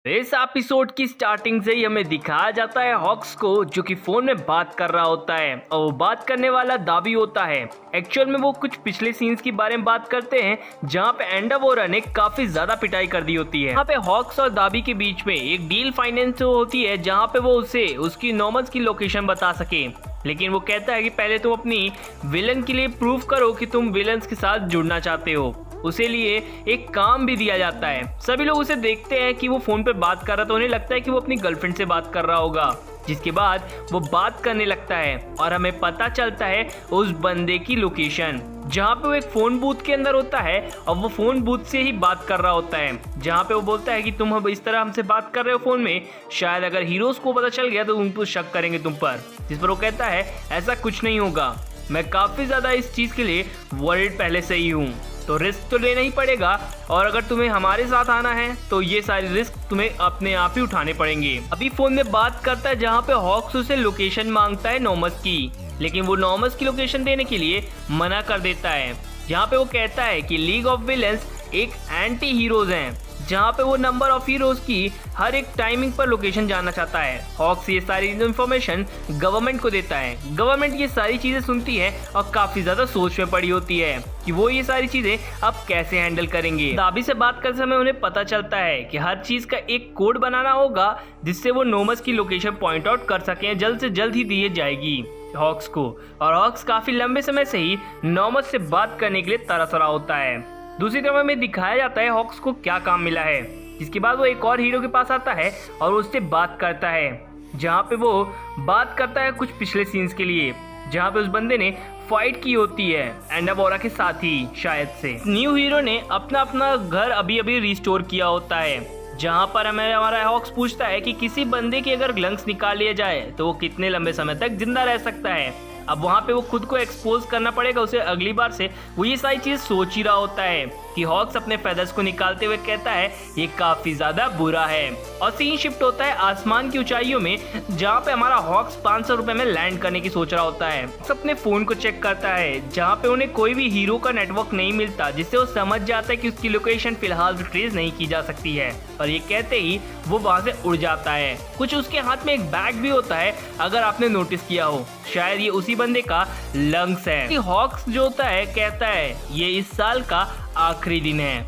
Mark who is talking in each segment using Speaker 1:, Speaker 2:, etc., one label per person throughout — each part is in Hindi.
Speaker 1: इस एपिसोड की स्टार्टिंग से ही हमें दिखाया जाता है हॉक्स को जो कि फोन में बात कर रहा होता है और वो बात करने वाला दाबी होता है। एक्चुअल में वो कुछ पिछले सीन्स के बारे में बात करते हैं जहाँ पे एंडावोरा ने काफी ज्यादा पिटाई कर दी होती है। यहाँ पे हॉक्स और दाबी के बीच में एक डील फाइनेंस होती है जहाँ पे वो उसे उसकी नॉर्मल्स की लोकेशन बता सके, लेकिन वो कहता है कि पहले तुम अपनी विलन के लिए प्रूव करो कि तुम विलन्स के साथ जुड़ना चाहते हो। उसे लिए एक काम भी दिया जाता है। सभी लोग उसे देखते हैं कि वो फोन पे बात कर रहा तो उन्हें लगता है कि वो अपनी गर्लफ्रेंड से बात कर रहा होगा, जिसके बाद वो बात करने लगता है और हमें पता चलता है उस बंदे की लोकेशन जहाँ पे वो एक फोन बूथ के अंदर होता है और वो फोन बूथ से ही बात कर रहा होता है, जहाँ पे वो बोलता है कि तुम अब इस तरह हमसे बात कर रहे हो फोन में, शायद अगर हीरोज को पता चल गया तो उन पर शक करेंगे तुम पर। जिस पर वो कहता है ऐसा कुछ नहीं होगा, मैं काफी ज्यादा इस चीज के लिए वर्ल्ड पहले से ही हूँ, तो रिस्क तो लेना ही पड़ेगा और अगर तुम्हें हमारे साथ आना है तो ये सारे रिस्क तुम्हें अपने आप ही उठाने पड़ेंगे। अभी फोन में बात करता है जहाँ पे हॉक्स उसे लोकेशन मांगता है नॉर्मस की, लेकिन वो नॉर्मस की लोकेशन देने के लिए मना कर देता है। जहाँ पे वो कहता है कि लीग ऑफ विलन्स एक एंटी हीरोज हैं, जहाँ पे वो नंबर ऑफ हीरोज की हर एक टाइमिंग पर लोकेशन जानना चाहता है। हॉक्स ये सारी इंफॉर्मेशन गवर्नमेंट को देता है। गवर्नमेंट ये सारी चीजें सुनती है और काफी ज्यादा सोच में पड़ी होती है कि वो ये सारी चीजें अब कैसे हैंडल करेंगे। दाबी से बात करते समय उन्हें पता चलता है कि हर चीज का एक कोड बनाना होगा जिससे वो नॉर्मस की लोकेशन पॉइंट आउट कर सकें, जल्द से जल्द ही दी जाएगी हॉक्स को। और हॉक्स काफी लंबे समय से ही नॉर्मस से बात करने के लिए तरस रहा होता है। दूसरी तरफ में दिखाया जाता है हॉक्स को क्या काम मिला है, जिसके बाद वो एक और हीरो के पास आता है और उससे बात करता है, जहाँ पे वो बात करता है कुछ पिछले सीन्स के लिए, जहाँ पे उस बंदे ने फाइट की होती है एंडावोरा के साथ ही शायद से। न्यू हीरो ने अपना अपना घर अभी अभी रिस्टोर किया होता है, जहाँ पर हमारा हॉक्स पूछता है कि किसी बंदे के अगर लंग्स निकाल लिया जाए तो वो कितने लंबे समय तक जिंदा रह सकता है। अब वहाँ पे वो खुद को एक्सपोज करना पड़ेगा उसे अगली बार से। वो ये सारी चीज सोच ही रहा होता है कि हॉक्स अपने फेदर्स को निकालते हुए कहता है ये काफी ज्यादा बुरा है। और सीन शिफ्ट होता है आसमान की ऊंचाइयों में, जहाँ पे हमारा हॉक्स 500 रुपए में लैंड करने की सोच रहा होता है। अपने फोन को चेक करता है जहाँ पे उन्हें कोई भी हीरो का नेटवर्क नहीं मिलता, जिससे वो समझ जाता है कि उसकी लोकेशन फिलहाल ट्रेस नहीं की जा सकती है। और ये कहते ही वो वहां से उड़ जाता है। कुछ उसके हाथ में एक बैग भी होता है, अगर आपने नोटिस किया हो, शायद ये उसी बंदे का लंग्स है। हॉक्स जो होता है कहता है ये इस साल का आखिरी दिन है।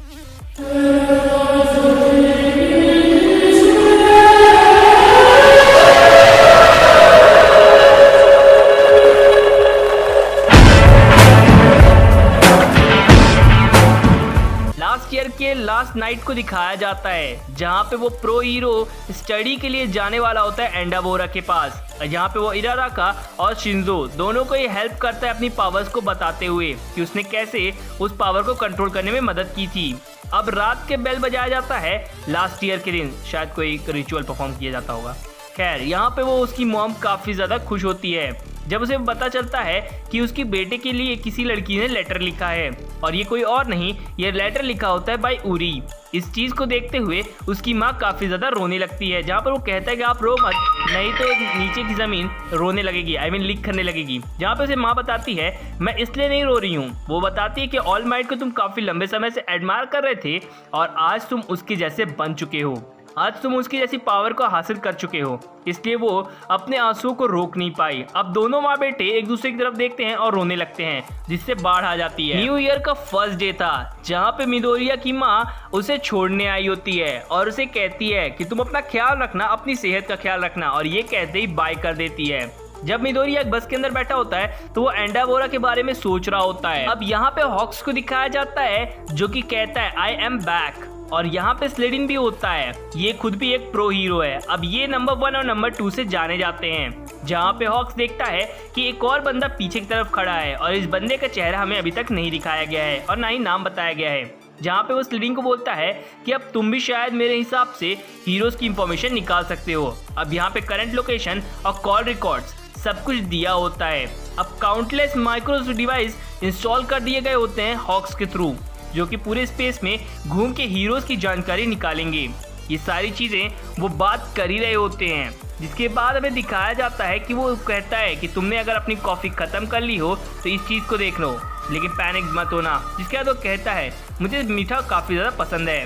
Speaker 1: लास्ट ईयर के लास्ट नाइट को दिखाया जाता है, जहाँ पे वो प्रो हीरो स्टडी के लिए जाने वाला होता है एंडावोरा के पास, जहाँ पे वो इराराका और शिंजो दोनों को ये हेल्प करता है अपनी पावर्स को बताते हुए कि उसने कैसे उस पावर को कंट्रोल करने में मदद की थी। अब रात के बेल बजाया जाता है लास्ट ईयर के दिन, शायद कोई रिचुअल परफॉर्म किया जाता होगा। खैर यहाँ पे वो उसकी मॉम काफी ज्यादा खुश होती है जब उसे पता चलता है कि उसकी बेटे के लिए किसी लड़की ने लेटर लिखा है, और ये कोई और नहीं, ये लेटर लिखा होता है बाय उरी। इस चीज को देखते हुए उसकी माँ काफी ज्यादा रोने लगती है, जहाँ पर वो कहता है कि आप रो मत, नहीं तो नीचे की जमीन रोने लगेगी, आई मीन लीक करने लगेगी। जहाँ पे उसे माँ बताती है मैं इसलिए नहीं रो रही हूँ। वो बताती है कि ऑल माइट को तुम काफी लंबे समय से एडमायर कर रहे थे और आज तुम उसके जैसे बन चुके हो, आज तुम उसकी जैसी पावर को हासिल कर चुके हो, इसलिए वो अपने आंसुओं को रोक नहीं पाई। अब दोनों माँ बेटे एक दूसरे की तरफ देखते हैं और रोने लगते हैं, जिससे बाढ़ आ जाती है। न्यू ईयर का फर्स्ट डे था, जहाँ पे मिडोरिया की माँ उसे छोड़ने आई होती है और उसे कहती है कि तुम अपना ख्याल रखना, अपनी सेहत का ख्याल रखना, और ये कहते ही बाय कर देती है। जब मिडोरिया बस के अंदर बैठा होता है तो वो एंडावोरा के बारे में सोच रहा होता है। अब यहाँ पे हॉक्स को दिखाया जाता है जो कि कहता है आई एम बैक, और यहाँ पे स्लेडिन भी होता है, ये खुद भी एक प्रो हीरो है। अब ये नंबर 1 और नंबर 2 से जाने जाते हैं, जहाँ पे हॉक्स देखता है कि एक और बंदा पीछे की तरफ खड़ा है और इस बंदे का चेहरा हमें अभी तक नहीं दिखाया गया है और ना ही नाम बताया गया है। जहाँ पे वो स्लेडिन को बोलता है कि अब तुम भी शायद मेरे हिसाब से हीरोज की इंफॉर्मेशन निकाल सकते हो। अब यहाँ पे करंट लोकेशन और कॉल रिकॉर्ड्स सब कुछ दिया होता है। अब काउंटलेस माइक्रो डिवाइस इंस्टॉल कर दिए गए होते हैं हॉक्स के थ्रू, जो कि पूरे स्पेस में घूम के हीरोज की जानकारी निकालेंगे। ये सारी चीजें वो बात कर ही रहे होते हैं, जिसके बाद हमें दिखाया जाता है कि वो कहता है कि तुमने अगर अपनी कॉफी खत्म कर ली हो तो इस चीज को देख लो, लेकिन पैनिक मत होना। जिसके बाद वो कहता है मुझे मीठा काफी ज्यादा पसंद है।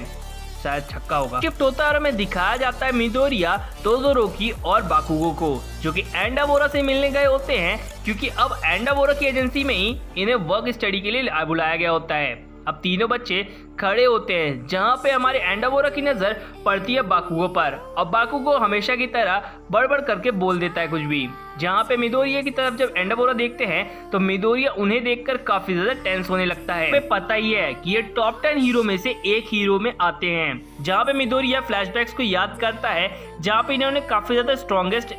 Speaker 1: शायद छक्का होगा। शिफ्ट होता है और हमें दिखाया जाता है मिडोरिया, तोदोरोकी और बाकुगो को, जो कि एंडाबोरा से मिलने गए होते हैं, क्योंकि अब एंडाबोरा की एजेंसी में ही इन्हें वर्क स्टडी के लिए बुलाया गया होता है। अब तीनों बच्चे खड़े होते हैं, जहाँ पे हमारे एंडाबोरा की नजर पड़ती है बाकुगो पर, और बाकुगो हमेशा की तरह बड़बड़ करके बोल देता है कुछ भी। जहाँ पे मिडोरिया की तरफ जब एंडाबोरा देखते हैं तो मिडोरिया उन्हें देखकर काफी ज्यादा टेंस होने लगता है। हमें पता ही है कि ये टॉप 10 हीरो में से एक हीरो में आते हैं। जहाँ पे मिडोरिया फ्लैशबैक्स को याद करता है, जहाँ पे इन्होंने काफी ज्यादा स्ट्रॉन्गेस्ट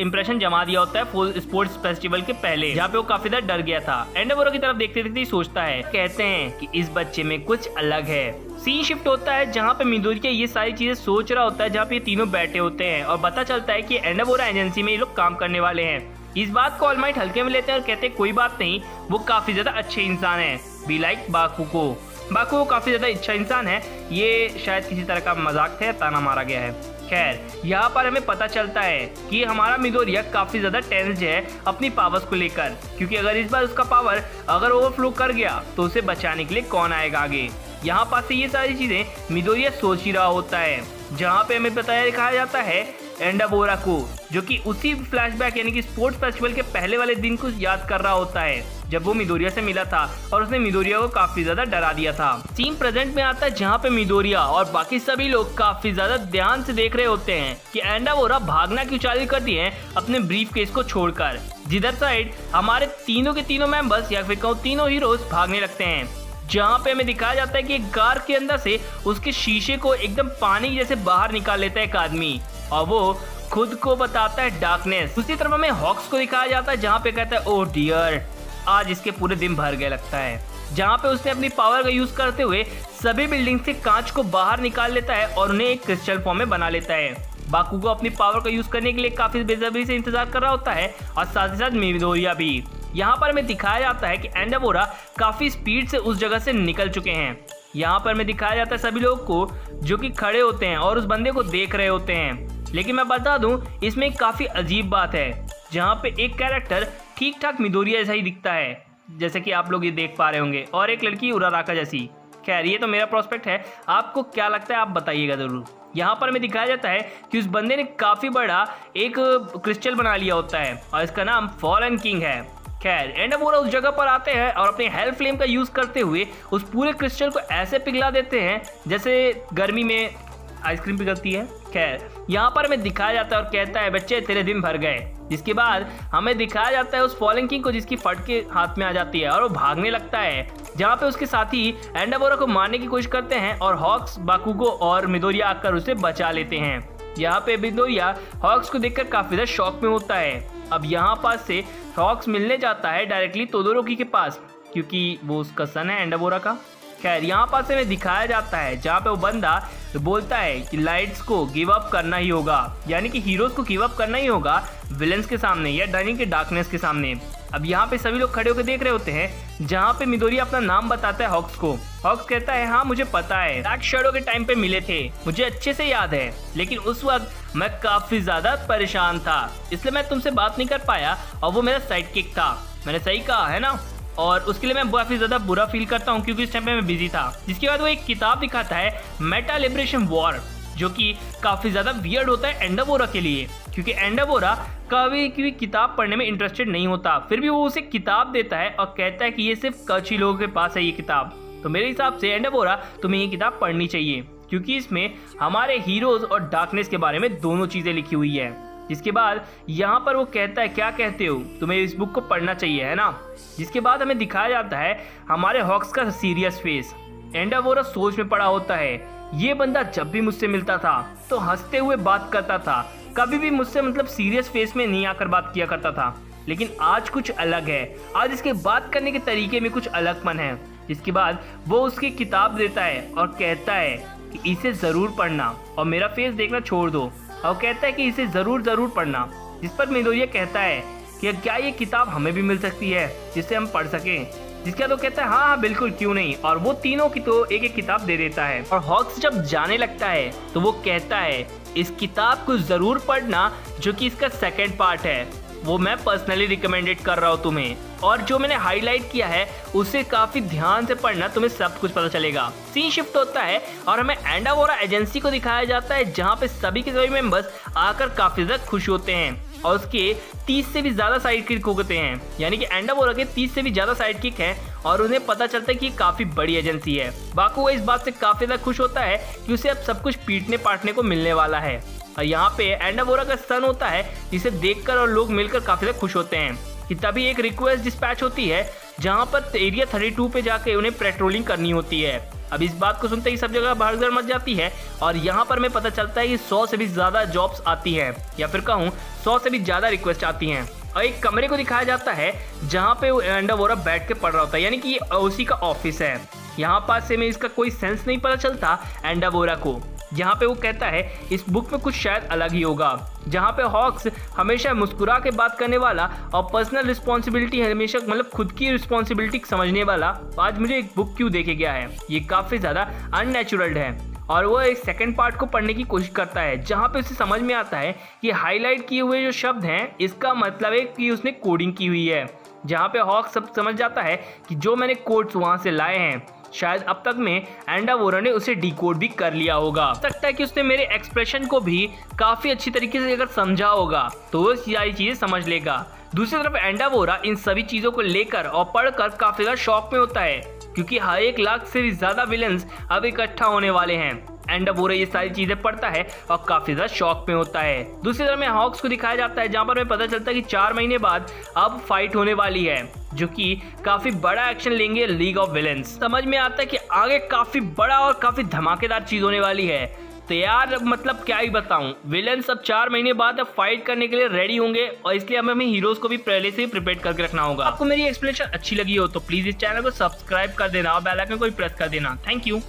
Speaker 1: इंप्रेशन जमा दिया होता है स्पोर्ट्स फेस्टिवल के पहले, जहाँ पे वो काफी ज्यादा डर गया था। एंडाबोरा की तरफ देखते देखते सोचता है, कहते हैं कि इस बच्चे में कुछ अलग है। सीन शिफ्ट होता है जहाँ पे मिडोरिया ये सारी चीजें सोच रहा होता है, जहाँ पे ये तीनों बैठे होते हैं और पता चलता है कि एंडाबोरा एजेंसी में ये लोग काम करने वाले हैं। इस बात को ऑल माइट हल्के में लेते हैं और कहते हैं कोई बात नहीं, वो काफी ज्यादा अच्छे इंसान है, बी लाइक बाकुगो। बाकुगो काफी ज्यादा अच्छा इंसान है, ये शायद किसी तरह का मजाक था, ताना मारा गया है। खैर, यहाँ पर हमें पता चलता है कि हमारा मिडोरिया काफी ज्यादा टेंस्ड है अपनी पावर्स को लेकर, क्योंकि अगर इस बार उसका पावर अगर ओवरफ्लो कर गया तो उसे बचाने के लिए कौन आएगा आगे। यहाँ पास से ये सारी चीजें मिडोरिया सोच ही रहा होता है, जहाँ पे हमें बताया दिखाया जाता है एंडाबोरा को, जो कि उसी फ्लैशबैक यानी कि स्पोर्ट्स फेस्टिवल के पहले वाले दिन को याद कर रहा होता है, जब वो मिडोरिया से मिला था और उसने मिडोरिया को काफी ज्यादा डरा दिया था। सीन प्रेजेंट में आता है जहाँ पे मिडोरिया और बाकी सभी लोग काफी ज्यादा ध्यान से देख रहे होते हैं कि एंडाबोरा भागना क्यों चालू करती है अपने ब्रीफ केस को छोड़कर, जिधर साइड हमारे तीनों के तीनों मेंबर्स या फिर कहूँ तीनों हीरोज भागने लगते हैं। जहाँ पे हमें दिखाया जाता है कि एक कार के अंदर से उसके शीशे को एकदम पानी जैसे बाहर निकाल लेता है एक आदमी, और वो खुद को बताता है डार्कनेस। दूसरी तरफ हमें हॉक्स को दिखाया जाता है, जहाँ पे कहता है ओह डियर, आज इसके पूरे दिन भर गए लगता है, जहाँ पे उसने अपनी पावर का यूज करते हुए सभी बिल्डिंग से कांच को बाहर निकाल लेता है और उन्हें एक क्रिस्टल फॉर्म में बना लेता है। बाकुगो अपनी पावर का यूज करने के लिए काफी बेसब्री से इंतजार कर रहा होता है, और साथ ही साथ मिडोरिया भी। यहाँ पर हमें दिखाया जाता है कि एंडाबोरा काफी स्पीड से उस जगह से निकल चुके हैं। यहाँ पर हमें दिखाया जाता है सभी लोग को जो कि खड़े होते हैं और उस बंदे को देख रहे होते हैं। लेकिन मैं बता दूं, इसमें एक काफी अजीब बात है, जहाँ पे एक कैरेक्टर ठीक ठाक मिडोरिया जैसा ही दिखता है, जैसे कि आप लोग ये देख पा रहे होंगे, और एक लड़की उराराका जैसी। खैर, ये तो मेरा प्रोस्पेक्ट है, आपको क्या लगता है आप बताइएगा जरूर। यहाँ पर हमें दिखाया जाता है कि उस बंदे ने काफी बड़ा एक क्रिस्टल बना लिया होता है और इसका नाम फॉलन किंग है। खैर, एंडाबोरा उस जगह पर आते हैं और अपने हेल फ्लेम का यूज करते हुए उस पूरे क्रिस्टल को ऐसे पिघला देते हैं जैसे गर्मी में आइसक्रीम पिघलती है। खैर, यहाँ पर हमें दिखाया जाता है और कहता है बच्चे तेरे दिन भर गए। जिसके बाद हमें दिखाया जाता है उस फॉलन किंग को, जिसकी फट के हाथ में आ जाती है और वो भागने लगता है, जहाँ पे उसके साथी एंडाबोरा को मारने की कोशिश करते हैं और हॉक्स, बाकुगो और मिडोरिया आकर उसे बचा लेते हैं। यहाँ पे मिडोरिया हॉक्स को देखकर काफी ज्यादा शॉक में होता है। अब यहाँ पास से हॉक्स मिलने जाता है डायरेक्टली तोदोरोकी के पास, क्योंकि वो उसका सन है एंडाबोरा का। खैर, यहाँ पास हमें दिखाया जाता है जहाँ पे वो बंदा बोलता है कि लाइट्स को गिव अप करना ही होगा, यानी कि हीरोज को गिव अप करना ही होगा विलेंस के सामने या डायनिंग के डार्कनेस के सामने। अब यहाँ पे सभी लोग खड़े होकर देख रहे होते हैं, जहाँ पे मिडोरिया अपना नाम बताता है हॉक्स को। हॉक्स कहता है हाँ मुझे पता है, ब्लैक शैडो के टाइम पे मिले थे, मुझे अच्छे से याद है, लेकिन उस वक्त मैं काफी ज्यादा परेशान था, इसलिए मैं तुमसे बात नहीं कर पाया और वो मेरा साइड किक था। मैंने सही कहा है ना? और उसके लिए मैं काफी ज्यादा बुरा फील करता हूँ क्योंकि इस टाइम पे मैं बिजी था। जिसके बाद वो एक किताब दिखाता है मेटा लिबरेशन वॉर, जो कि काफी ज्यादा वियर्ड होता है एंडाबोरा के लिए, क्योंकि एंडाबोरा कभी भी किताब पढ़ने में इंटरेस्टेड नहीं होता। फिर भी वो उसे किताब देता है और कहता है कि ये सिर्फ कुछ ही लोगों के पास है ये किताब, तो मेरे हिसाब से एंडाबोरा तुम्हें ये किताब पढ़नी चाहिए, क्योंकि इसमें हमारे हीरोज और डार्कनेस के बारे में दोनों चीजें लिखी हुई है। जिसके बाद यहाँ पर वो कहता है क्या कहते हो, तुम्हें इस बुक को पढ़ना चाहिए है ना। जिसके बाद हमें दिखाया जाता है हमारे हॉक्स का सीरियस फेस। एंडाबोरा सोच में पड़ा होता है, ये बंदा जब भी मुझसे मिलता था तो हंसते हुए बात करता था, कभी भी मुझसे मतलब सीरियस फेस में नहीं आकर बात किया करता था, लेकिन आज कुछ अलग है, आज इसके बात करने के तरीके में कुछ अलगपन है। जिसके बाद वो उसकी किताब देता है और कहता है कि इसे जरूर पढ़ना और मेरा फेस देखना छोड़ दो, और कहता है कि इसे जरूर पढ़ना। जिस पर मिडोरिया कहता है कि क्या ये किताब हमें भी मिल सकती है जिससे हम पढ़ सकें। जिसके बाद वो कहता है हाँ बिल्कुल क्यों नहीं, और वो तीनों की तो एक एक किताब दे देता है। और हॉक्स जब जाने लगता है तो वो कहता है इस किताब को जरूर पढ़ना, जो कि इसका सेकंड पार्ट है। वो मैं पर्सनली रिकमेंडेड कर रहा हूँ तुम्हें। और जो मैंने हाईलाइट किया है उसे काफी ध्यान से पढ़ना, तुम्हें सब कुछ पता चलेगा। सीन शिफ्ट होता है और हमें एंडावोरा एजेंसी को दिखाया जाता है जहाँ पे सभी के सभी मेंबर्स आकर काफी ज्यादा खुश होते हैं और उसके 30 से भी ज्यादा साइड किक होते हैं, यानी कि एंडावोरा के 30 से भी ज्यादा साइड किक हैं और उन्हें पता चलता है कि काफी बड़ी एजेंसी है। बाकुगो इस बात से काफी ज्यादा खुश होता है कि उसे अब सब कुछ पीटने पाटने को मिलने वाला है। और यहाँ पे एंडावोरा का सन होता है जिसे देखकर और लोग मिलकर काफी ज्यादा खुश होते हैं कि तभी एक रिक्वेस्ट डिस्पैच होती है जहाँ पर एरिया 32 पे जाके उन्हें पेट्रोलिंग करनी होती है। अब इस बात को सुनते ही सब जगह भगदड़ मच जाती है और यहाँ पर हमें पता चलता है कि 100 से भी ज्यादा जॉब्स आती हैं, या फिर कहूँ 100 से भी ज्यादा रिक्वेस्ट आती हैं। और एक कमरे को दिखाया जाता है जहाँ पे एंडावोरा बैठ के पढ़ रहा होता है, यानी कि ये ओसी का ऑफिस है। यहाँ पास से में इसका कोई सेंस नहीं पता चलता एंडावोरा को। जहाँ पे वो कहता है इस बुक में कुछ शायद अलग ही होगा, जहाँ पे हॉक्स हमेशा मुस्कुरा के बात करने वाला और पर्सनल रिस्पॉन्सिबिलिटी हमेशा मतलब खुद की रिस्पॉन्सिबिलिटी समझने वाला आज मुझे एक बुक क्यों देके गया है, ये काफ़ी ज़्यादा अननेचुरल है। और वो एक सेकंड पार्ट को पढ़ने की कोशिश करता है जहाँ पे उसे समझ में आता है कि हाईलाइट किए हुए जो शब्द हैं इसका मतलब है कि उसने कोडिंग की हुई है। जहाँ पे हॉक सब समझ जाता है कि जो मैंने कोड्स वहाँ से लाए हैं शायद अब तक में एंडावोरा ने उसे डिकोड भी कर लिया होगा। हो सकता है कि उसने मेरे एक्सप्रेशन को भी काफी अच्छी तरीके से अगर समझा होगा तो वो सारी चीजें समझ लेगा। दूसरी तरफ एंडावोरा इन सभी चीजों को लेकर और पढ़कर काफी ज्यादा शॉक में होता है क्योंकि हर 1 लाख से भी ज्यादा विलन्स अब इकट्ठा होने वाले हैं। एंडावोरा ये सारी चीजें पढ़ता है और काफी ज्यादा शॉक में होता है। दूसरी तरफ में हॉक्स को दिखाया जाता है जहां पर हमें पता चलता है कि 4 महीने बाद अब फाइट होने वाली है जो कि काफी बड़ा एक्शन लेंगे लीग ऑफ विलन्स। समझ में आता है कि आगे काफी बड़ा और काफी धमाकेदार चीज होने वाली है। तो यार मतलब क्या ही बताऊं, विलन्स अब 4 महीने बाद अब फाइट करने के लिए रेडी होंगे और इसलिए हमें हीरोज को भी पहले से प्रिपेयर करके रखना होगा। आपको मेरी एक्सप्लेनेशन अच्छी लगी हो तो प्लीज इस चैनल को सब्सक्राइब कर देना और बेल आइकन को भी प्रेस कर देना। Thank you.